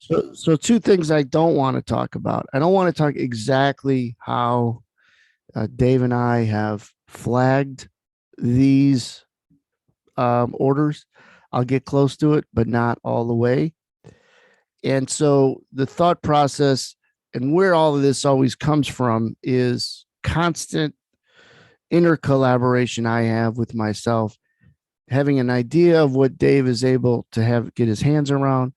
So two things I don't want to talk about. I don't want to talk exactly how Dave and I have flagged these orders. I'll get close to it, but not all the way. And so the thought process and where all of this always comes from is constant inner collaboration I have with myself, having an idea of what Dave is able to have get his hands around,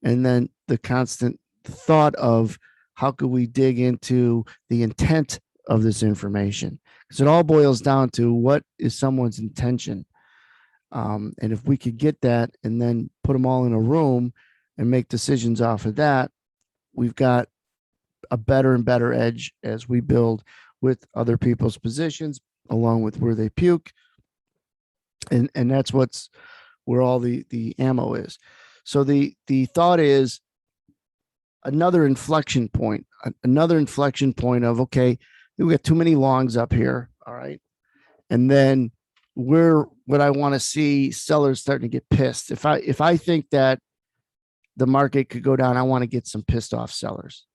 and then the constant thought of how could we dig into the intent of this information, because it all boils down to what is someone's intention. And if we could get that and then put them all in a room and make decisions off of that, we've got a better and better edge as we build with other people's positions along with where they puke. And that's what's where all the ammo is. So the thought is another inflection point of, okay, we got too many longs up here. All right. And then what I want to see sellers starting to get pissed. If I think that the market could go down, I want to get some pissed off sellers.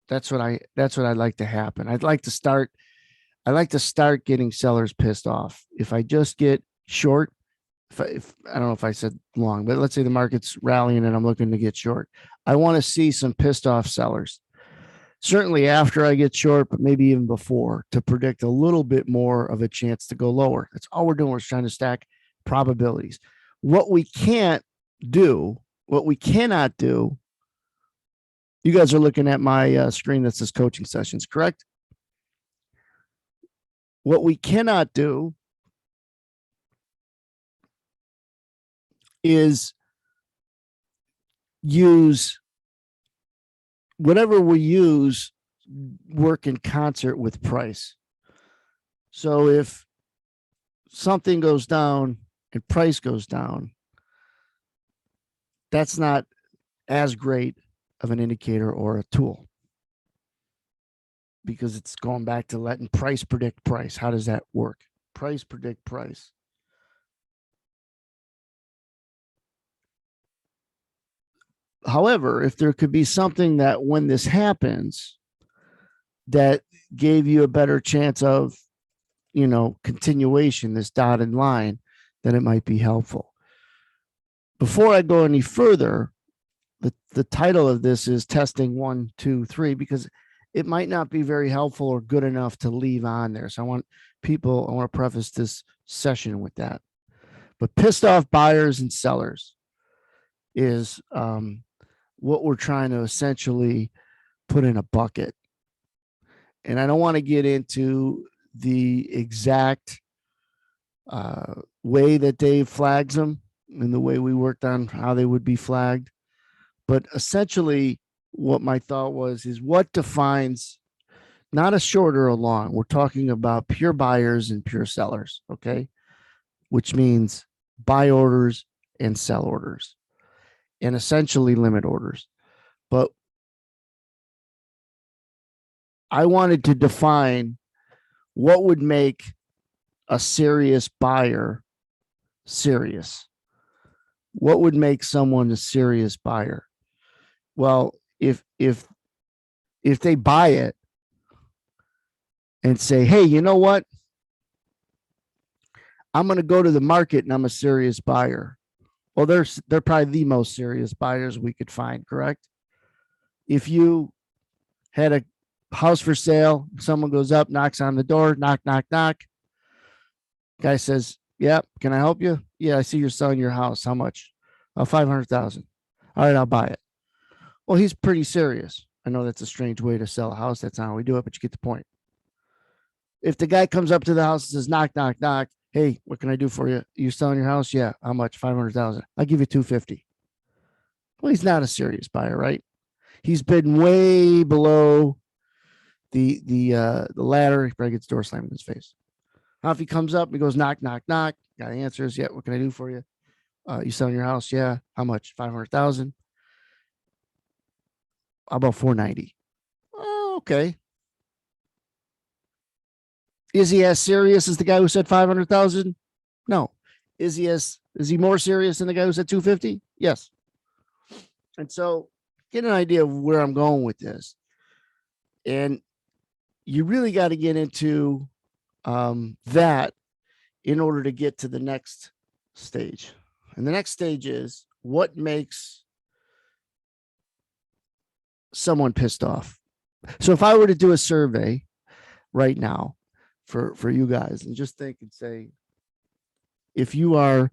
That's what I'd like to happen. I'd like to start getting sellers pissed off. If I just get short, if I don't know if I said long, but let's say the market's rallying and I'm looking to get short, I want to see some pissed off sellers. Certainly after I get short, but maybe even before, to predict a little bit more of a chance to go lower. That's all we're doing. We're trying to stack probabilities. What we cannot do, you guys are looking at my screen that says coaching sessions, correct? What we cannot do is use whatever we use work in concert with price. So if something goes down and price goes down, that's not as great of an indicator or a tool, because it's going back to letting price predict price. How does that work? Price predict price. However, if there could be something that when this happens that gave you a better chance of, continuation, this dotted line, then it might be helpful. Before I go any further, the title of this is testing 1, 2, 3, because it might not be very helpful or good enough to leave on there. So I want to preface this session with that. But pissed off buyers and sellers is what we're trying to essentially put in a bucket. And I don't want to get into the exact way that Dave flags them and the way we worked on how they would be flagged. But essentially, what my thought was is what defines not a short or a long. We're talking about pure buyers and pure sellers, okay? Which means buy orders and sell orders, and essentially limit orders. But I wanted to define what would make a serious buyer serious. What would make someone a serious buyer? Well, if they buy it and say, hey, you know what? I'm going to go to the market and I'm a serious buyer. Well, they're probably the most serious buyers we could find, correct? If you had a house for sale, someone goes up, knocks on the door, knock, knock, knock. Guy says, yeah, can I help you? Yeah, I see you're selling your house. How much? 500,000. All right, I'll buy it. Well, he's pretty serious. I know that's a strange way to sell a house. That's not how we do it, but you get the point. If the guy comes up to the house and says, knock, knock, knock, hey, what can I do for you? You selling your house? Yeah. How much? 500,000. I'll give you 250. Well, he's not a serious buyer, right? He's been way below the ladder. He probably gets door slammed in his face. Now, if he comes up and he goes, knock, knock, knock, guy answers, yeah, what can I do for you? You selling your house? Yeah. How much? 500,000. How about 490? Oh, okay. Is he as serious as the guy who said 500,000? No. Is he more serious than the guy who said 250? Yes. And so get an idea of where I'm going with this. And you really got to get into that in order to get to the next stage. And the next stage is what makes someone pissed off. So if I were to do a survey right now for you guys and just think and say, if you've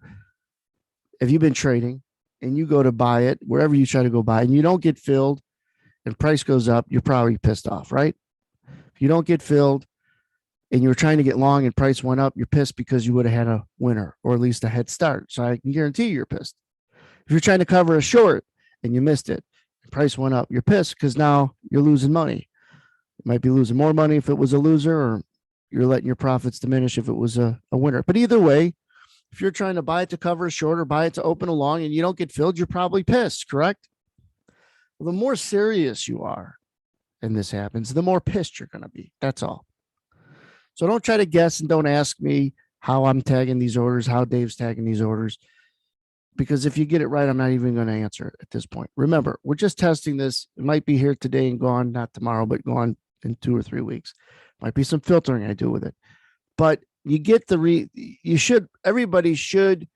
been trading and you go to buy it, wherever you try to go buy, and you don't get filled and price goes up, you're probably pissed off, right? If you don't get filled and you're trying to get long and price went up, you're pissed because you would have had a winner or at least a head start. So I can guarantee you're pissed. If you're trying to cover a short and you missed it, and price went up, you're pissed because now you're losing money. You might be losing more money if it was a loser, or you're letting your profits diminish if it was a winner. But either way, if you're trying to buy it to cover a short or buy it to open a long and you don't get filled, you're probably pissed, correct? Well, the more serious you are and this happens, the more pissed you're going to be. That's all. So don't try to guess and don't ask me how I'm tagging these orders, how Dave's tagging these orders, because if you get it right, I'm not even going to answer it at this point. Remember, we're just testing this. It might be here today and gone, not tomorrow, but gone in 2 or 3 weeks. Might be some filtering I do with it. But you get everybody should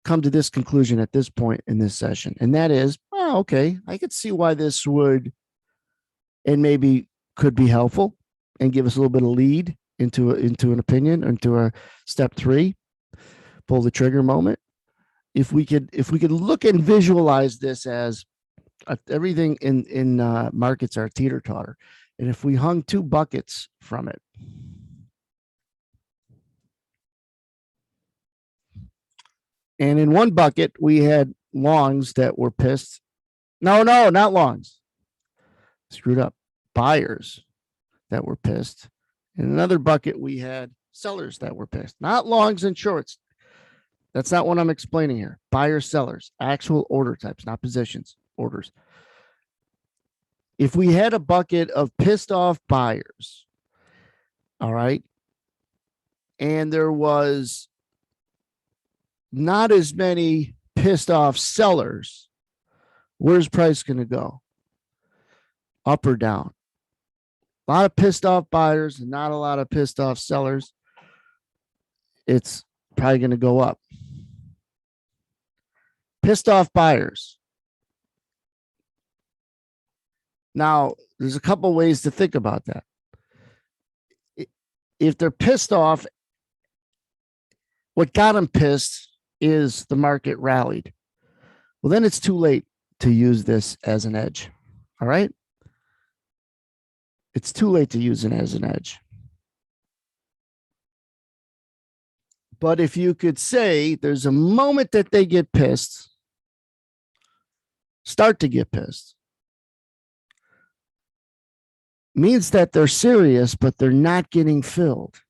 come to this conclusion at this point in this session. And that is, oh, okay, I could see why this would and maybe could be helpful and give us a little bit of lead into an opinion, into a step 3, pull the trigger moment. If we could look and visualize this as everything in markets are teeter-totter. And if we hung 2 buckets from it, and in one bucket, we had longs that were pissed. No, not longs. Screwed up. Buyers that were pissed. In another bucket, we had sellers that were pissed. Not longs and shorts. That's not what I'm explaining here. Buyers, sellers, actual order types, not positions, orders. If we had a bucket of pissed off buyers, all right, and there was not as many pissed off sellers, where's price going to go? Up or down? A lot of pissed off buyers and not a lot of pissed off sellers. It's probably going to go up. Pissed off buyers. Now, there's a couple ways to think about that. If they're pissed off, what got them pissed is the market rallied. Well, then it's too late to use this as an edge. All right? It's too late to use it as an edge. But if you could say there's a moment that they get pissed, start to get pissed, means that they're serious, but they're not getting filled.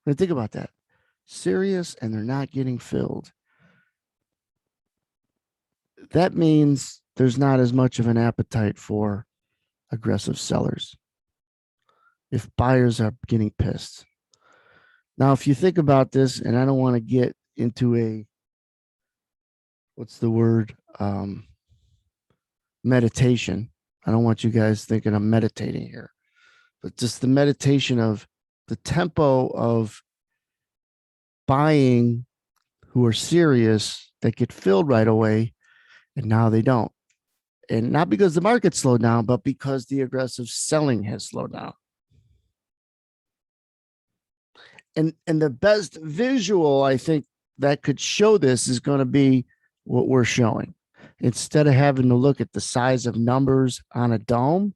Think about that. Serious and they're not getting filled. That means there's not as much of an appetite for aggressive sellers if buyers are getting pissed. Now, if you think about this, and I don't want to get into meditation. I don't want you guys thinking I'm meditating here, but just the meditation of the tempo of buying who are serious that get filled right away, and now they don't. And not because the market slowed down, but because the aggressive selling has slowed down. And the best visual, I think, that could show this is going to be what we're showing. Instead of having to look at the size of numbers on a dome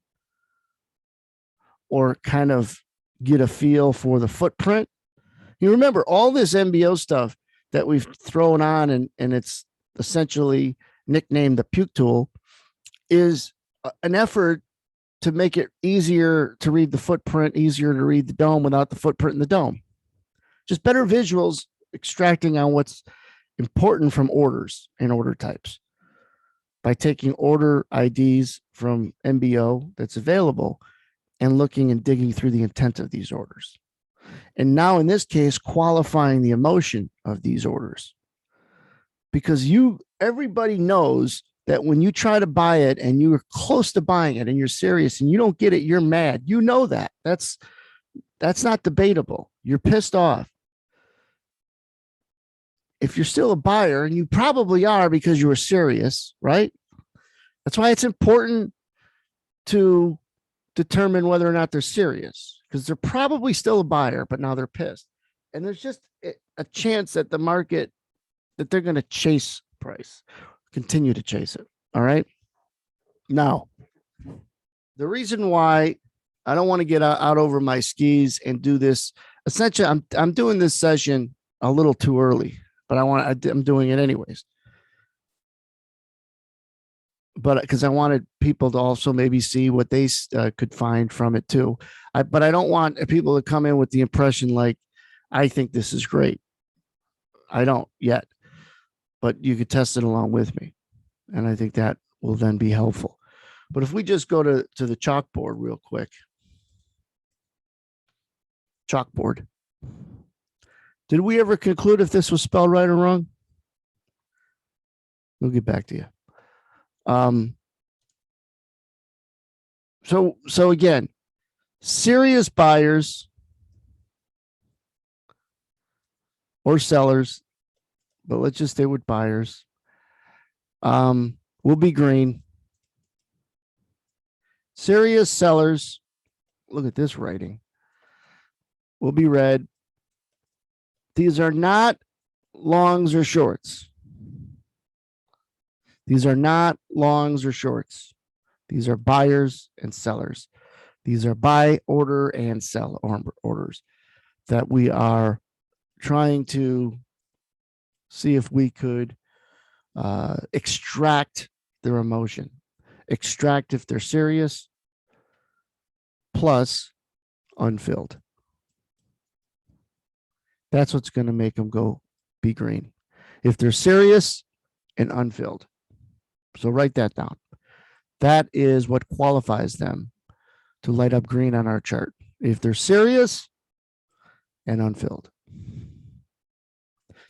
or kind of get a feel for the footprint. You remember all this MBO stuff that we've thrown on and it's essentially nicknamed the puke tool is an effort to make it easier to read the footprint, easier to read the dome without the footprint in the dome. Just better visuals extracting on what's important from orders and order types by taking order IDs from MBO that's available and looking and digging through the intent of these orders. And now in this case, qualifying the emotion of these orders. Because everybody knows that when you try to buy it and you're close to buying it and you're serious and you don't get it, you're mad. You know that. That's not debatable. You're pissed off. If you're still a buyer, and you probably are because you were serious, right? That's why it's important to determine whether or not they're serious, because they're probably still a buyer, but now they're pissed. And there's just a chance that the market, that they're going to chase price, continue to chase it. All right. Now, the reason why I don't want to get out over my skis and do this, essentially, I'm doing this session a little too early, but I'm doing it anyways. But because I wanted people to also maybe see what they could find from it too. But I don't want people to come in with the impression like, I think this is great. I don't yet, but you could test it along with me. And I think that will then be helpful. But if we just go to the chalkboard real quick. Chalkboard. Did we ever conclude if this was spelled right or wrong? We'll get back to you. So again, serious buyers or sellers, but let's just stay with buyers, will be green. Serious sellers, look at this writing, will be red. These are not longs or shorts. These are not longs or shorts. These are buyers and sellers. These are buy order and sell orders that we are trying to see if we could extract their emotion, extract if they're serious, plus unfilled. That's what's going to make them go be green. If they're serious and unfilled. So write that down. That is what qualifies them to light up green on our chart. If they're serious and unfilled.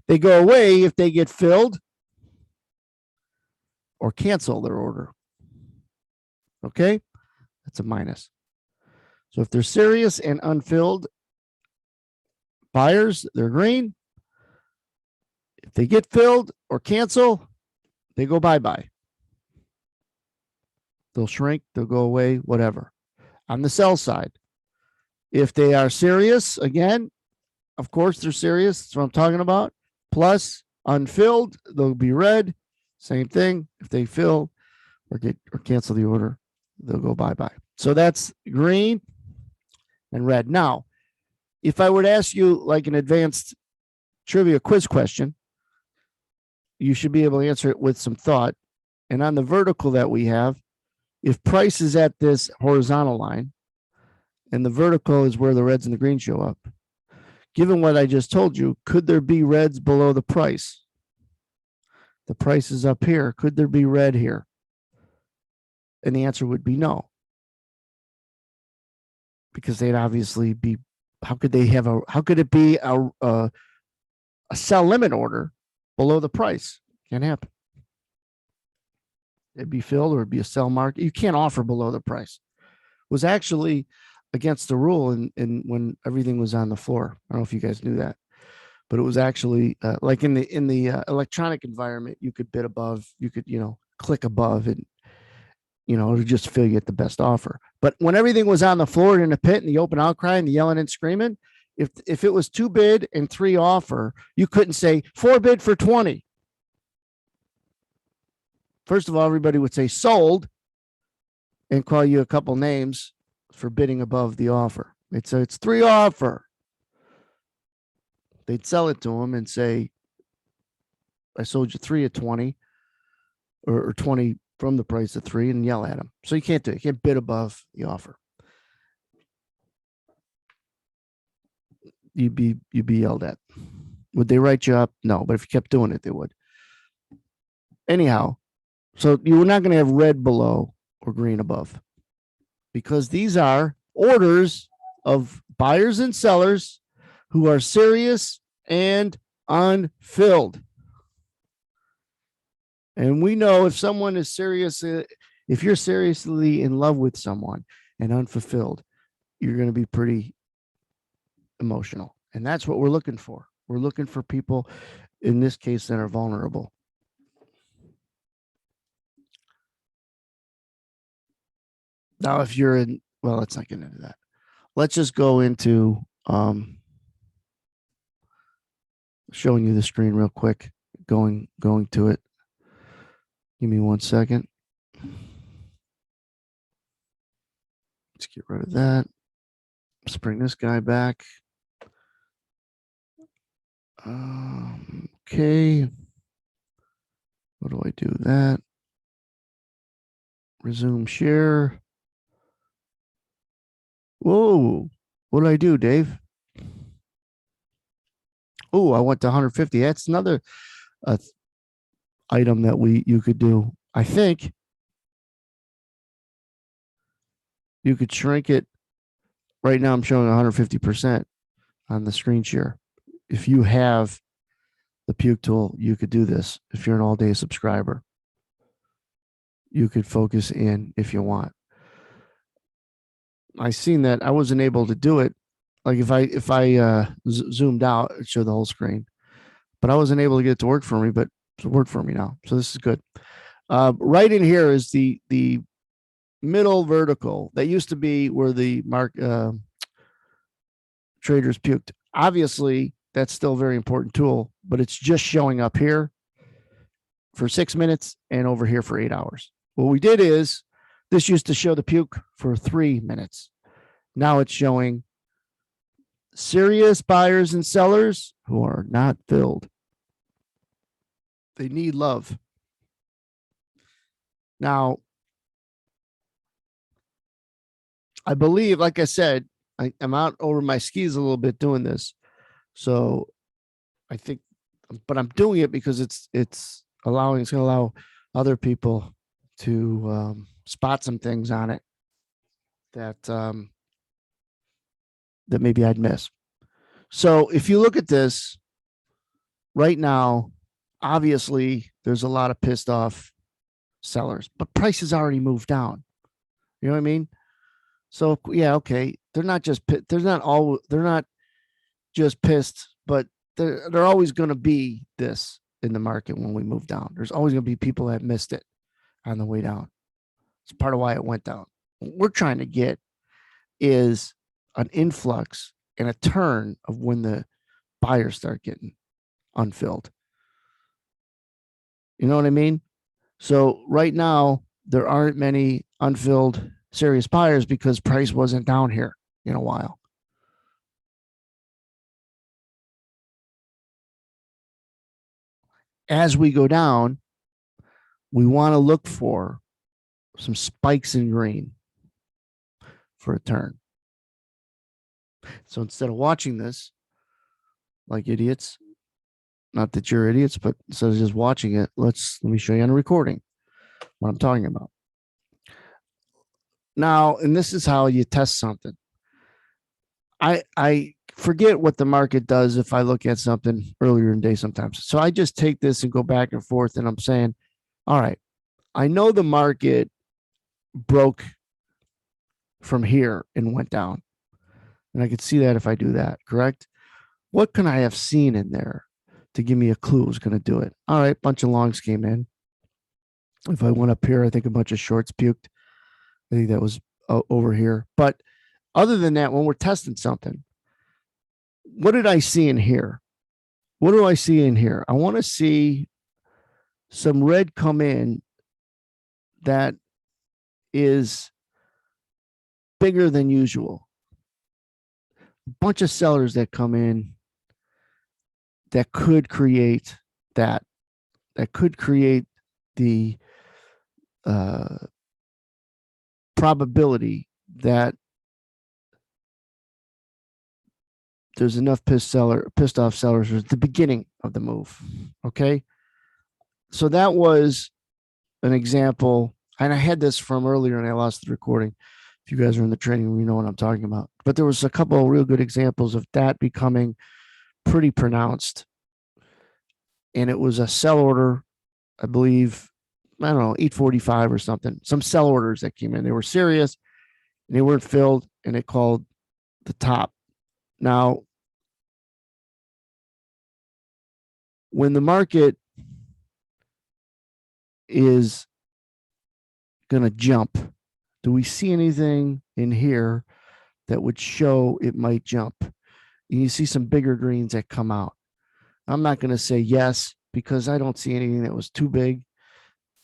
They go away if they get filled or cancel their order. Okay? That's a minus. So if they're serious and unfilled, buyers, they're green. If they get filled or cancel, they go bye-bye. They'll shrink, they'll go away, whatever. On the sell side, if they are serious, again, of course they're serious. That's what I'm talking about. Plus unfilled, they'll be red. Same thing. If they fill or cancel the order, they'll go bye-bye. So that's green and red. Now, if I were to ask you like an advanced trivia quiz question, you should be able to answer it with some thought. And on the vertical that we have, if price is at this horizontal line and the vertical is where the reds and the greens show up, given what I just told you, could there be reds below the price? The price is up here. Could there be red here? And the answer would be no. Because they'd obviously be, how could it be a sell limit order below the price? Can't happen. It'd be filled or it'd be a sell market. You can't offer below the price. It was actually against the rule in when everything was on the floor. I don't know if you guys knew that, but it was actually like in the electronic environment, you could bid above, you could, click above and, it would just fill you at the best offer. But when everything was on the floor in the pit and the open outcry and the yelling and screaming, if it was 2 bid and 3 offer, you couldn't say 4 bid for 20. First of all, everybody would say sold and call you a couple names for bidding above the offer. They'd say it's 3 offer. They'd sell it to them and say, I sold you 3 at 20 or 20 from the price of 3 and yell at them. So you can't do it. You can't bid above the offer. You'd be yelled at. Would they write you up? No, but if you kept doing it, they would. Anyhow, so you were not going to have red below or green above because these are orders of buyers and sellers who are serious and unfilled. And we know if someone is serious, if you're seriously in love with someone and unfulfilled, you're going to be pretty emotional. And that's what we're looking for. We're looking for people, in this case, that are vulnerable. Now, if you're in, well, let's not get into that. Let's just go into showing you the screen real quick, going to it. Give me 1 second. Let's get rid of that. Let's bring this guy back. Okay. What do I do? That. Resume share. Whoa. What did I do, Dave? Oh, I went to 150. That's another item that you could do. I think you could shrink it. Right now I'm showing 150% on the screen share. If you have the Puke tool, you could do this. If you're an all-day subscriber, you could focus in if you want. I seen that I wasn't able to do it. Like if I zoomed out, it showed the whole screen, but I wasn't able to get it to work for me. But it worked for me now, so this is good. Right in here is the middle vertical that used to be where the traders puked. Obviously, that's still a very important tool, but it's just showing up here for 6 minutes and over here for 8 hours. What we did is this used to show the puke for 3 minutes. Now it's showing serious buyers and sellers who are not filled. They need love. Now, I believe, like I said, I'm out over my skis a little bit doing this. So I think, but I'm doing it because it's going to allow other people to spot some things on it that that maybe I'd miss. So if you look at this right now, obviously there's a lot of pissed off sellers, but prices already moved down. You know what I mean? So yeah, okay, they're not just pissed, but they're always going to be this in the market when we move down. There's always going to be people that missed it on the way down. It's part of why it went down. What we're trying to get is an influx and a turn of when the buyers start getting unfilled. You know what I mean? So right now, there aren't many unfilled serious buyers because price wasn't down here in a while. As we go down, we want to look for some spikes in green for a turn. So instead of watching this like idiots, not that you're idiots, but instead of just watching it, let me show you on a recording what I'm talking about. Now, and this is how you test something. I forget what the market does if I look at something earlier in the day sometimes. So I just take this and go back and forth, and I'm saying, all right, I know the market broke from here and went down. And I could see that if I do that, correct? What can I have seen in there to give me a clue who's going to do it? All right, bunch of longs came in. If I went up here, I think a bunch of shorts puked. I think that was over here. But other than that, when we're testing something, what did I see in here? What do I see in here? I want to see some red come in that is bigger than usual. A bunch of sellers that come in that could create that could create the probability that there's enough pissed off sellers at the beginning of the move. Okay. So that was an example. And I had this from earlier and I lost the recording. If you guys are in the training room, you know what I'm talking about. But there was a couple of real good examples of that becoming pretty pronounced. And it was a sell order I believe, I don't know, 845 or something, some sell orders that came in. They were serious and they weren't filled, and it called the top. Now, when the market is going to jump, do we see anything in here that would show it might jump? And you see some bigger greens that come out. I'm not going to say yes because I don't see anything that was too big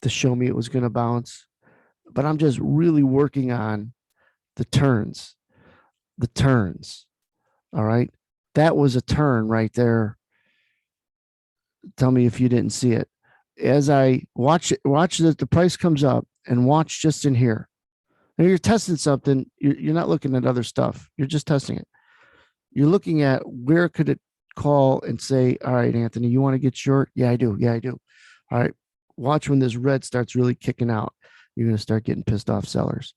to show me it was going to bounce. But I'm just really working on the turns, the turns. All right. That was a turn right there. Tell me if you didn't see it. As I watch that the price comes up and watch just in here. And you're testing something, you're not looking at other stuff. You're just testing it. You're looking at where could it call and say, all right, Anthony, you want to get short? Yeah, I do. Yeah, I do. All right. Watch when this red starts really kicking out. You're going to start getting pissed off sellers.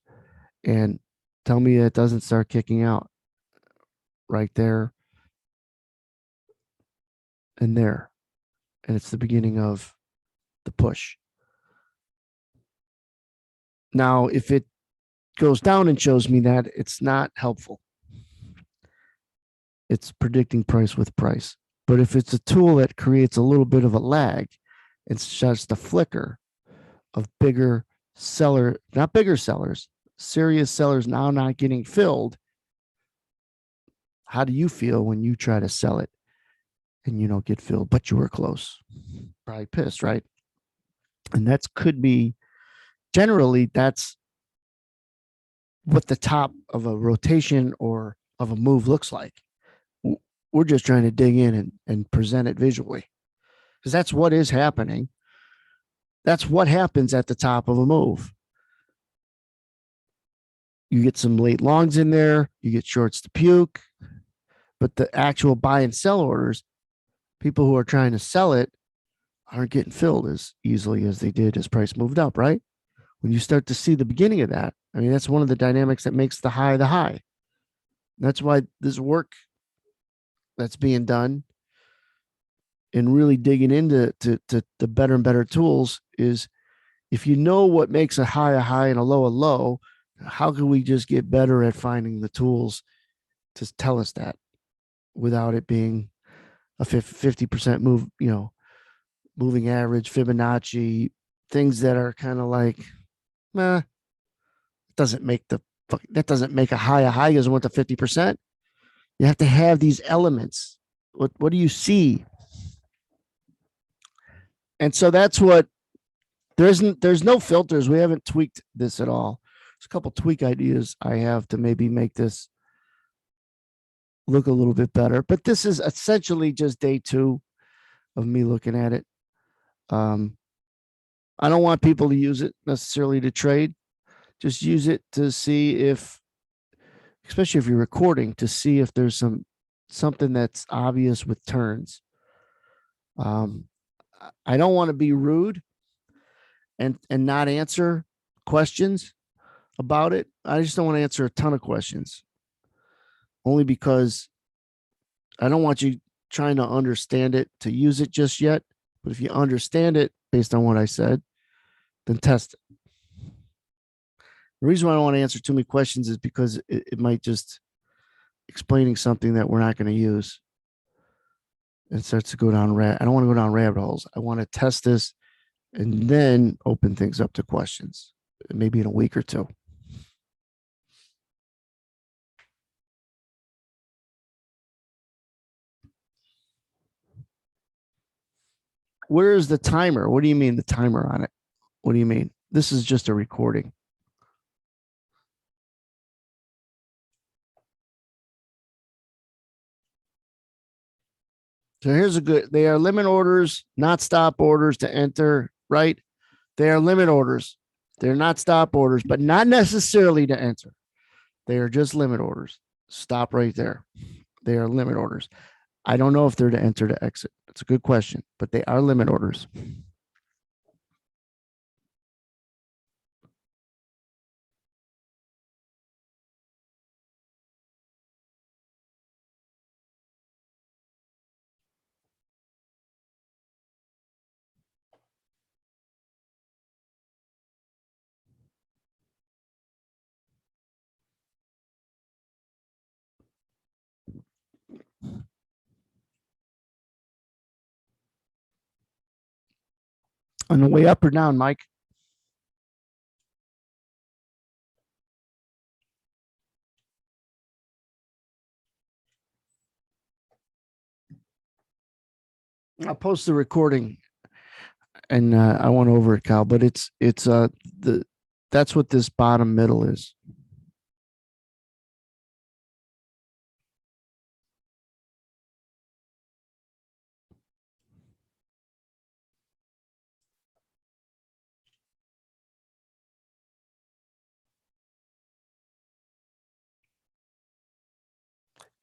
And tell me it doesn't start kicking out right there and there. And it's the beginning of the push. Now, if it goes down and shows me that, it's not helpful. It's predicting price with price. But if it's a tool that creates a little bit of a lag and starts to flicker of bigger seller, not bigger sellers, serious sellers now not getting filled, how do you feel when you try to sell it and you don't get filled, but you were close? Probably pissed, right? And that could be generally that's what the top of a rotation or of a move looks like. We're just trying to dig in and present it visually because that's what is happening. That's what happens at the top of a move. You get some late longs in there, you get shorts to puke, but the actual buy and sell orders, people who are trying to sell it aren't getting filled as easily as they did as price moved up, right? When you start to see the beginning of that, I mean, that's one of the dynamics that makes the high the high. That's why this work that's being done and really digging into to the better and better tools is if you know what makes a high and a low, how can we just get better at finding the tools to tell us that without it being a 50% move, moving average, Fibonacci, things that are kind of like, nah, doesn't make that doesn't make a high. A high doesn't want the 50%. You have to have these elements. What do you see? And so that's what there's no filters. We haven't tweaked this at all. There's a couple tweak ideas I have to maybe make this look a little bit better. But this is essentially just day 2 of me looking at it. I don't want people to use it necessarily to trade. Just use it to see if, especially if you're recording, to see if there's something that's obvious with turns. I don't want to be rude and not answer questions about it. I just don't want to answer a ton of questions, only because I don't want you trying to understand it to use it just yet. But if you understand it based on what I said, then test it. The reason why I don't want to answer too many questions is because it might just explaining something that we're not going to use and starts to go down I don't want to go down rabbit holes. I want to test this and then open things up to questions, maybe in a week or two. Where is the timer? What do you mean the timer on it? What do you mean? This is just a recording. So here's a good, they are limit orders, not stop orders to enter, right? They are limit orders. They're not stop orders, but not necessarily to enter. They are just limit orders. Stop right there. They are limit orders. I don't know if they're to enter to exit. It's a good question, but they are limit orders. On the way up or down, Mike? I'll post the recording, and I went over it, Kyle. But it's the that's what this bottom middle is.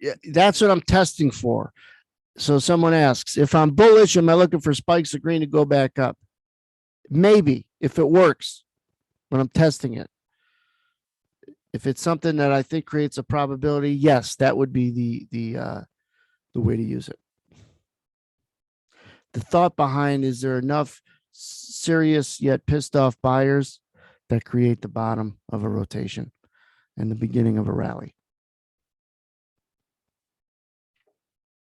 Yeah, that's what I'm testing for. So someone asks, if I'm bullish, am I looking for spikes of green to go back up? Maybe if it works when I'm testing it. If it's something that I think creates a probability, yes, that would be the way to use it. The thought behind, is there enough serious yet pissed off buyers that create the bottom of a rotation and the beginning of a rally?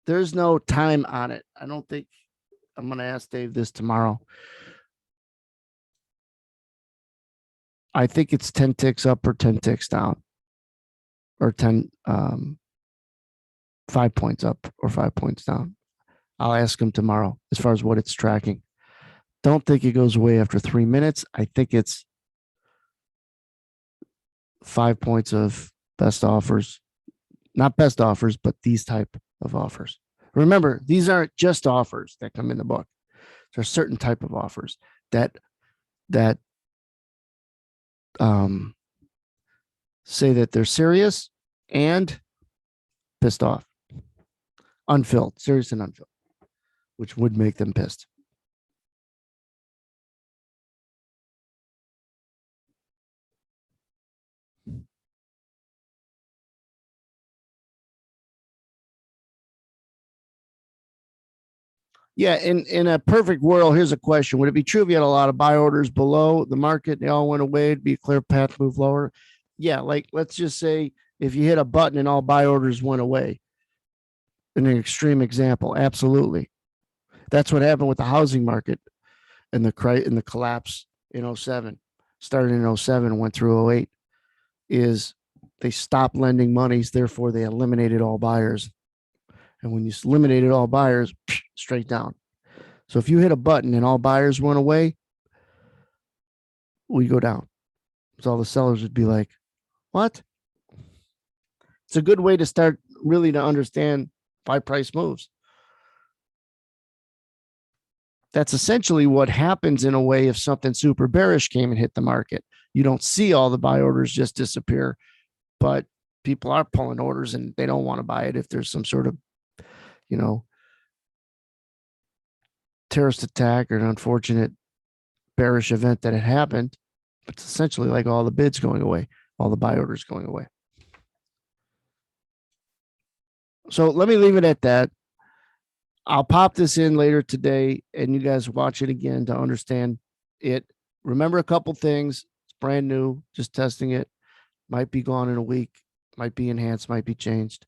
There's no time on it. I don't think I'm going to ask Dave this tomorrow. I think it's 10 ticks up or 10 ticks down, or 5 points up or 5 points down. I'll ask him tomorrow as far as what it's tracking. Don't think it goes away after 3 minutes. I think it's 5 points of best offers, not best offers, but these type of offers. Remember, these aren't just offers that come in the book. There's certain type of offers that say that they're serious and pissed off, unfilled, serious and unfilled, which would make them pissed. Yeah, in a perfect world, here's a question: would it be true if you had a lot of buy orders below the market, they all went away, it'd be a clear path to move lower? Yeah, like let's just say if you hit a button and all buy orders went away. In an extreme example, absolutely. That's what happened with the housing market and the collapse in 07. Started in 07, went through 08. Is they stopped lending monies, therefore they eliminated all buyers. And when you eliminated all buyers, straight down. So if you hit a button and all buyers went away, we go down. So all the sellers would be like, what? It's a good way to start really to understand why price moves. That's essentially what happens in a way if something super bearish came and hit the market. You don't see all the buy orders just disappear, but people are pulling orders and they don't want to buy it if there's some sort of, terrorist attack or an unfortunate bearish event that had happened. It's essentially like all the bids going away, all the buy orders going away. So let me leave it at that. I'll pop this in later today and you guys watch it again to understand it. Remember a couple things. It's brand new, just testing it. Might be gone in a week, might be enhanced, might be changed.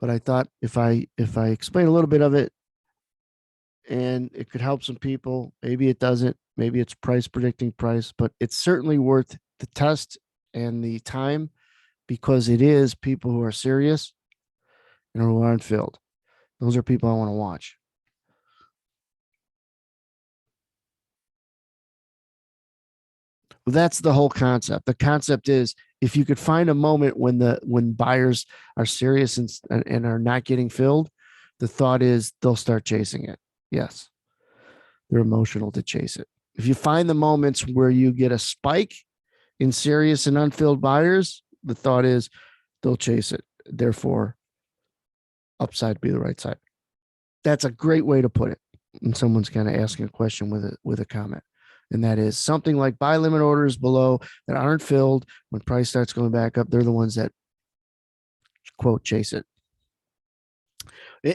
But I thought if I explain a little bit of it and it could help some people, maybe it doesn't, maybe it's predicting price, but it's certainly worth the test and the time because it is people who are serious and who aren't filled. Those are people I want to watch. Well, that's the whole concept. The concept is if you could find a moment when buyers are serious and are not getting filled, the thought is they'll start chasing it. Yes, they're emotional to chase it. If you find the moments where you get a spike in serious and unfilled buyers, the thought is they'll chase it. Therefore, upside be the right side. That's a great way to put it. And someone's kind of asking a question with a comment. And that is something like buy limit orders below that aren't filled when price starts going back up. They're the ones that quote chase it.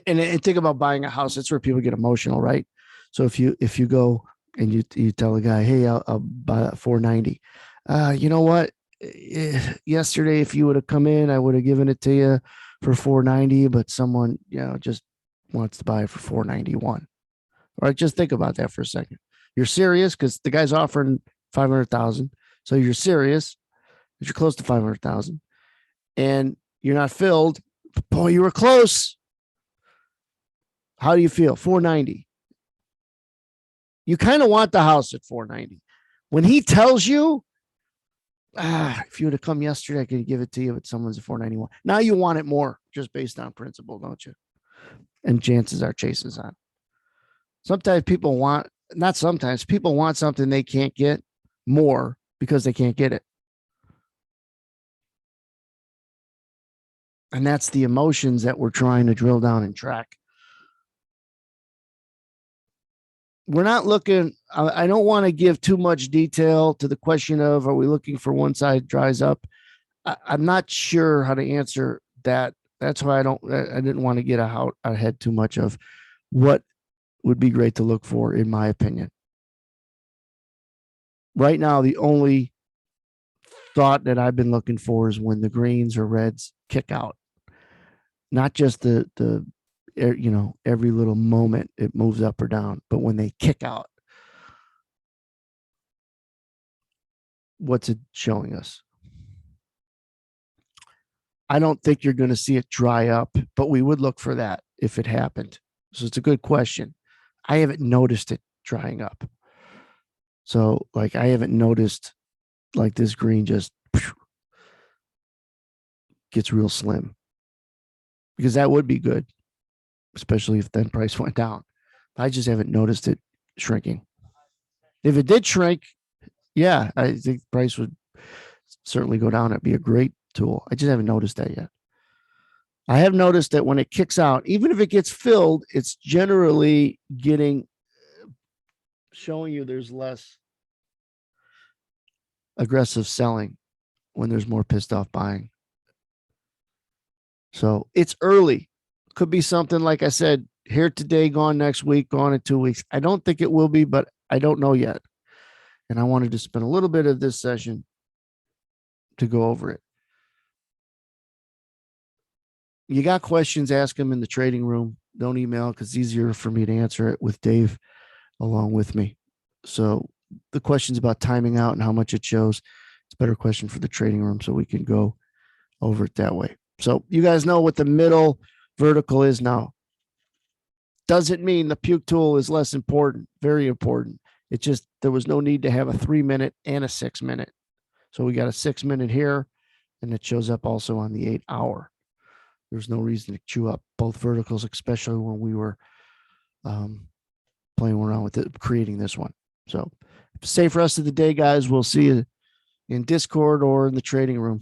And think about buying a house. That's where people get emotional, right? So if you go and you tell a guy, hey, I'll buy that 490. You know what? Yesterday, if you would have come in, I would have given it to you for 490, but someone, just wants to buy it for 491. All right, just think about that for a second. You're serious because the guy's offering 500,000. So you're serious that you're close to 500,000 and you're not filled. Boy, you were close. How do you feel? 490. You kind of want the house at 490. When he tells you, if you would have come yesterday, I could give it to you, but someone's at 491. Now you want it more just based on principle, don't you? And chances are Chase on. Sometimes people want, not sometimes, people want something they can't get more because they can't get it. And that's the emotions that we're trying to drill down and track. We're not looking, I don't want to give too much detail to the question of, are we looking for one side dries up? I'm not sure how to answer that. That's why I didn't want to get ahead too much of what would be great to look for, in my opinion. Right now, the only thought that I've been looking for is when the greens or reds kick out. Not just the every little moment it moves up or down, but when they kick out, what's it showing us? I don't think you're going to see it dry up, but we would look for that if it happened. So it's a good question. I haven't noticed it drying up. So like I haven't noticed like this green just gets real slim, because that would be good, especially if then price went down. I just haven't noticed it shrinking. If it did shrink, yeah, I think price would certainly go down. It'd be a great tool. I just haven't noticed that yet. I have noticed that when it kicks out, even if it gets filled, it's generally showing you there's less aggressive selling when there's more pissed off buying. So it's early. Could be something, like I said, here today, gone next week, gone in 2 weeks. I don't think it will be, but I don't know yet. And I wanted to spend a little bit of this session to go over it. You got questions, ask them in the trading room. Don't email, because it's easier for me to answer it with Dave along with me. So the questions about timing out and how much it shows, it's a better question for the trading room, so we can go over it that way. So you guys know what the middle vertical is now. Doesn't mean the puke tool is less important. Very important. It just, there was no need to have a 3-minute and a 6-minute. So we got a 6-minute here, and it shows up also on the 8-hour. There's no reason to chew up both verticals, especially when we were playing around with it, creating this one. So safe rest of the day, guys. We'll see you in Discord or in the trading room.